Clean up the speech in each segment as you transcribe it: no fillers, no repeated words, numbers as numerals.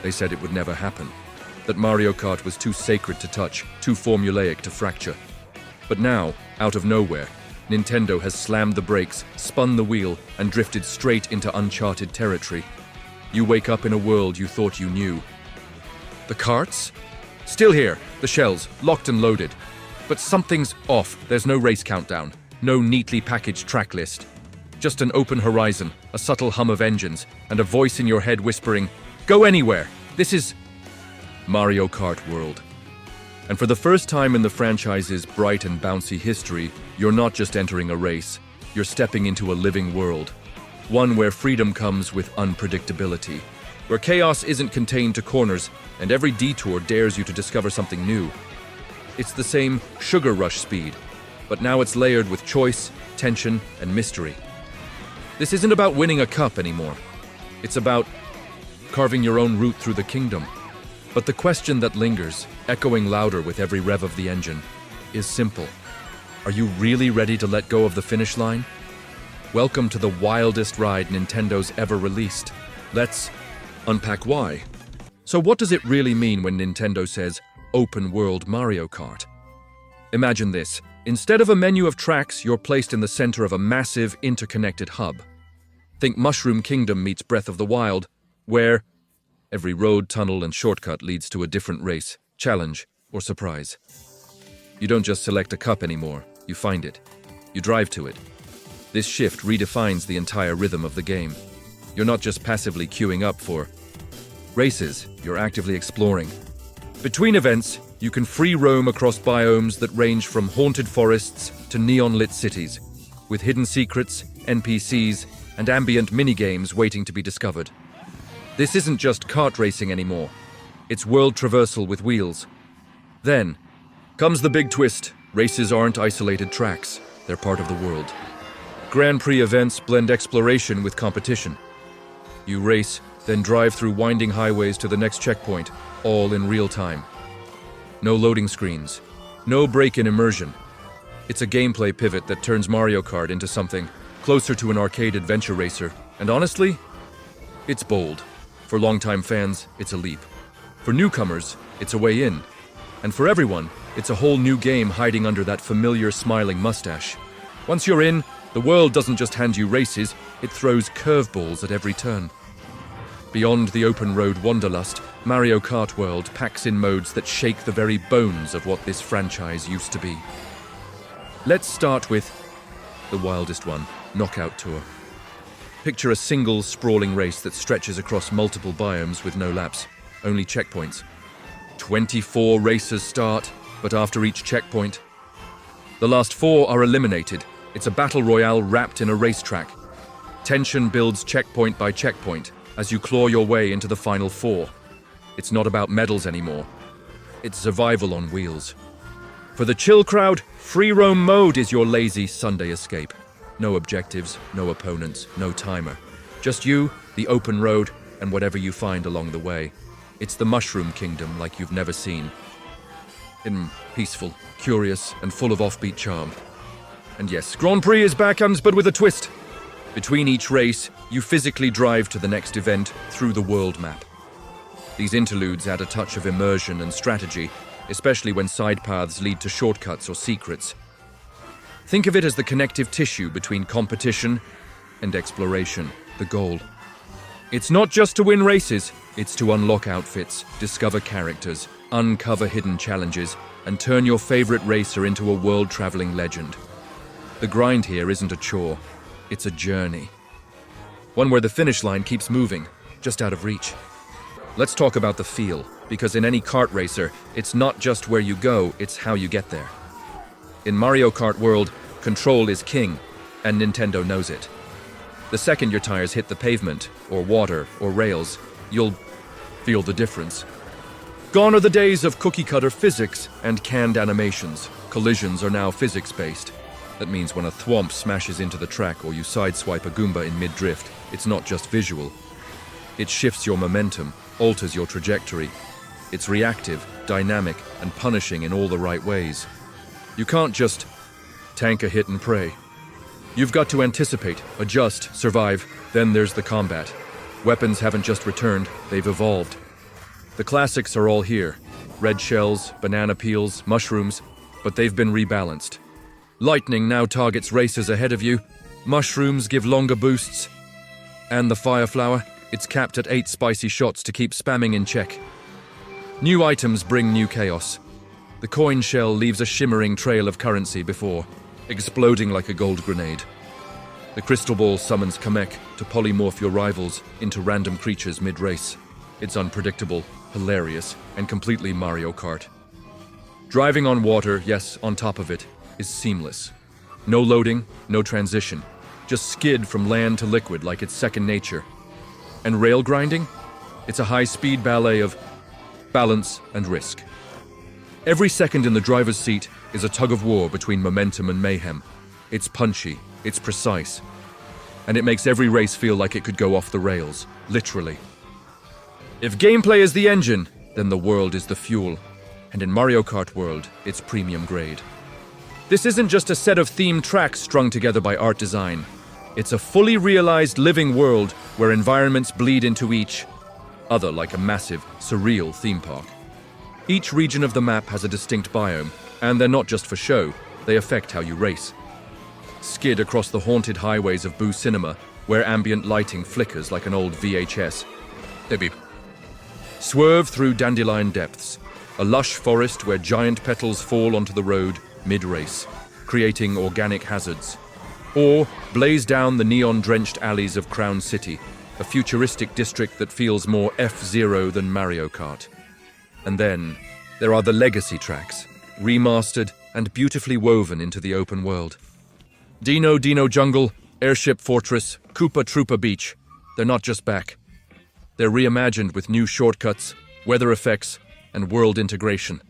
They said it would never happen, that Mario Kart was too sacred to touch, too formulaic to fracture. But now, out of nowhere, Nintendo has slammed the brakes, spun the wheel, and drifted straight into uncharted territory. You wake up in a world you thought you knew. The carts? Still here, the shells, locked and loaded. But something's off. There's no race countdown, no neatly packaged track list. Just an open horizon, a subtle hum of engines, and a voice in your head whispering, "Go anywhere! This is Mario Kart World." And for the first time in the franchise's bright and bouncy history, you're not just entering a race, you're stepping into a living world. One where freedom comes with unpredictability, where chaos isn't contained to corners, and every detour dares you to discover something new. It's the same sugar rush speed, but now it's layered with choice, tension, and mystery. This isn't about winning a cup anymore. It's about carving your own route through the kingdom. But the question that lingers, echoing louder with every rev of the engine, is simple. Are you really ready to let go of the finish line? Welcome to the wildest ride Nintendo's ever released. Let's unpack why. So what does it really mean when Nintendo says open world Mario Kart? Imagine this. Instead of a menu of tracks, you're placed in the center of a massive, interconnected hub. Think Mushroom Kingdom meets Breath of the Wild, where every road, tunnel, and shortcut leads to a different race, challenge, or surprise. You don't just select a cup anymore, you find it. You drive to it. This shift redefines the entire rhythm of the game. You're not just passively queuing up for races, you're actively exploring. Between events, you can free roam across biomes that range from haunted forests to neon-lit cities, with hidden secrets, NPCs, and ambient minigames waiting to be discovered. This isn't just kart racing anymore. It's world traversal with wheels. Then comes the big twist. Races aren't isolated tracks. They're part of the world. Grand Prix events blend exploration with competition. You race, then drive through winding highways to the next checkpoint, all in real time. No loading screens. No break in immersion. It's a gameplay pivot that turns Mario Kart into something closer to an arcade adventure racer. And honestly, it's bold. For longtime fans, it's a leap. For newcomers, it's a way in. And for everyone, it's a whole new game hiding under that familiar smiling mustache. Once you're in, the world doesn't just hand you races, it throws curveballs at every turn. Beyond the open road wanderlust, Mario Kart World packs in modes that shake the very bones of what this franchise used to be. Let's start with the wildest one, Knockout Tour. Picture a single, sprawling race that stretches across multiple biomes with no laps, only checkpoints. 24 racers start, but after each checkpoint, the last 4 are eliminated. It's a battle royale wrapped in a racetrack. Tension builds checkpoint by checkpoint as you claw your way into the final 4. It's not about medals anymore. It's survival on wheels. For the chill crowd, free roam mode is your lazy Sunday escape. No objectives, no opponents, no timer. Just you, the open road, and whatever you find along the way. It's the Mushroom Kingdom like you've never seen. Peaceful, curious, and full of offbeat charm. And yes, Grand Prix is back, but with a twist. Between each race, you physically drive to the next event through the world map. These interludes add a touch of immersion and strategy, especially when side paths lead to shortcuts or secrets. Think of it as the connective tissue between competition and exploration, the goal. It's not just to win races, it's to unlock outfits, discover characters, uncover hidden challenges, and turn your favorite racer into a world-traveling legend. The grind here isn't a chore, it's a journey. One where the finish line keeps moving, just out of reach. Let's talk about the feel, because in any kart racer, it's not just where you go, it's how you get there. In Mario Kart World, control is king, and Nintendo knows it. The second your tires hit the pavement, or water, or rails, you'll feel the difference. Gone are the days of cookie-cutter physics and canned animations. Collisions are now physics-based. That means when a thwomp smashes into the track or you sideswipe a Goomba in mid-drift, it's not just visual. It shifts your momentum, alters your trajectory. It's reactive, dynamic, and punishing in all the right ways. You can't just tank a hit and pray. You've got to anticipate, adjust, survive, then there's the combat. Weapons haven't just returned, they've evolved. The classics are all here. Red shells, banana peels, mushrooms, but they've been rebalanced. Lightning now targets racers ahead of you. Mushrooms give longer boosts. And the fire flower, it's capped at 8 spicy shots to keep spamming in check. New items bring new chaos. The coin shell leaves a shimmering trail of currency before exploding like a gold grenade. The crystal ball summons Kamek to polymorph your rivals into random creatures mid-race. It's unpredictable, hilarious, and completely Mario Kart. Driving on water, yes, on top of it, is seamless. No loading, no transition. Just skid from land to liquid like it's second nature. And rail grinding? It's a high-speed ballet of balance and risk. Every second in the driver's seat is a tug-of-war between momentum and mayhem. It's punchy, it's precise, and it makes every race feel like it could go off the rails, literally. If gameplay is the engine, then the world is the fuel, and in Mario Kart World, it's premium grade. This isn't just a set of themed tracks strung together by art design. It's a fully realized living world where environments bleed into each other like a massive, surreal theme park. Each region of the map has a distinct biome, and they're not just for show, they affect how you race. Skid across the haunted highways of Boo Cinema, where ambient lighting flickers like an old VHS. Beep. Swerve through Dandelion depths, a lush forest where giant petals fall onto the road mid-race, creating organic hazards. Or blaze down the neon-drenched alleys of Crown City, a futuristic district that feels more F-Zero than Mario Kart. And then, there are the legacy tracks, remastered and beautifully woven into the open world. Dino Jungle, Airship Fortress, Koopa Troopa Beach. They're not just back. They're reimagined with new shortcuts, weather effects, and world integration.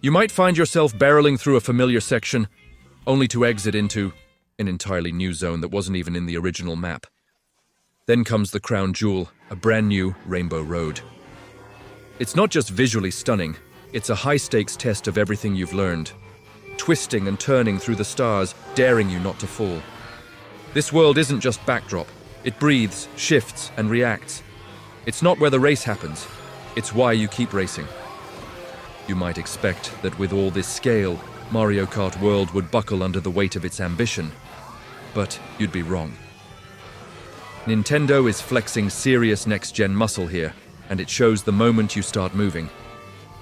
You might find yourself barreling through a familiar section, only to exit into an entirely new zone that wasn't even in the original map. Then comes the crown jewel, a brand new Rainbow Road. It's not just visually stunning, it's a high-stakes test of everything you've learned. Twisting and turning through the stars, daring you not to fall. This world isn't just backdrop. It breathes, shifts, and reacts. It's not where the race happens. It's why you keep racing. You might expect that with all this scale, Mario Kart World would buckle under the weight of its ambition. But you'd be wrong. Nintendo is flexing serious next-gen muscle here, and it shows the moment you start moving.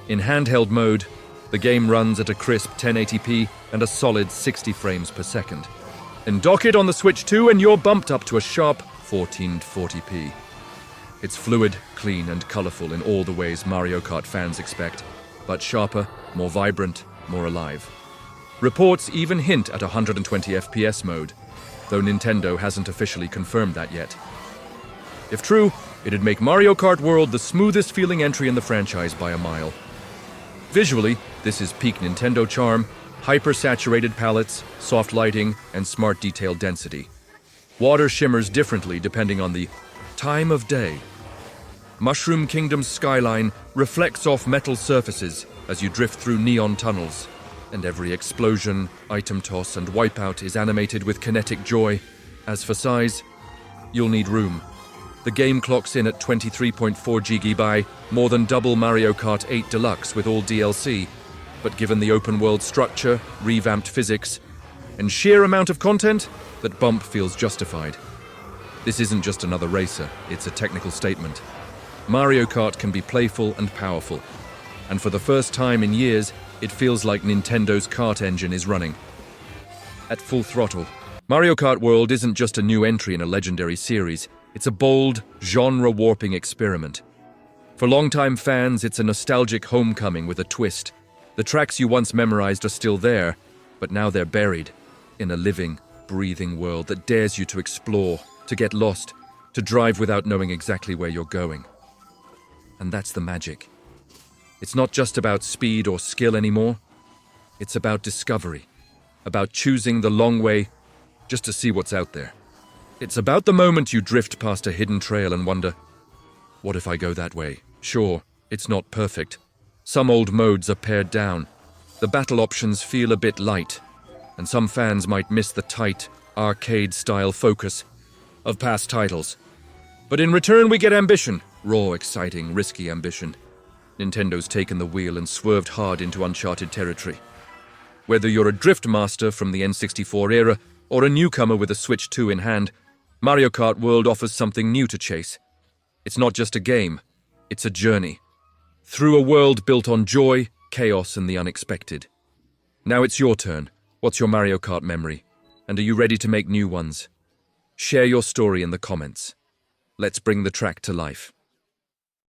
In handheld mode, the game runs at a crisp 1080p and a solid 60 frames per second. And dock it on the Switch 2 and you're bumped up to a sharp 1440p. It's fluid, clean, and colorful in all the ways Mario Kart fans expect, but sharper, more vibrant, more alive. Reports even hint at 120 FPS mode, though Nintendo hasn't officially confirmed that yet. If true, it'd make Mario Kart World the smoothest feeling entry in the franchise by a mile. Visually, this is peak Nintendo charm, hyper-saturated palettes, soft lighting, and smart detail density. Water shimmers differently depending on the time of day. Mushroom Kingdom's skyline reflects off metal surfaces as you drift through neon tunnels, and every explosion, item toss, and wipeout is animated with kinetic joy. As for size, you'll need room. The game clocks in at 23.4 GB, more than double Mario Kart 8 Deluxe with all DLC, but given the open-world structure, revamped physics, and sheer amount of content, that bump feels justified. This isn't just another racer, it's a technical statement. Mario Kart can be playful and powerful, and for the first time in years, it feels like Nintendo's kart engine is running. At full throttle, Mario Kart World isn't just a new entry in a legendary series, it's a bold, genre-warping experiment. For longtime fans, it's a nostalgic homecoming with a twist. The tracks you once memorized are still there, but now they're buried in a living, breathing world that dares you to explore, to get lost, to drive without knowing exactly where you're going. And that's the magic. It's not just about speed or skill anymore. It's about discovery, about choosing the long way just to see what's out there. It's about the moment you drift past a hidden trail and wonder, what if I go that way? Sure, it's not perfect. Some old modes are pared down. The battle options feel a bit light, and some fans might miss the tight, arcade-style focus of past titles. But in return we get ambition, Raw, exciting, risky ambition. Nintendo's taken the wheel and swerved hard into uncharted territory. Whether you're a drift master from the N64 era or a newcomer with a Switch 2 in hand, Mario Kart World offers something new to chase. It's not just a game, it's a journey. Through a world built on joy, chaos, and the unexpected. Now it's your turn. What's your Mario Kart memory? And are you ready to make new ones? Share your story in the comments. Let's bring the track to life.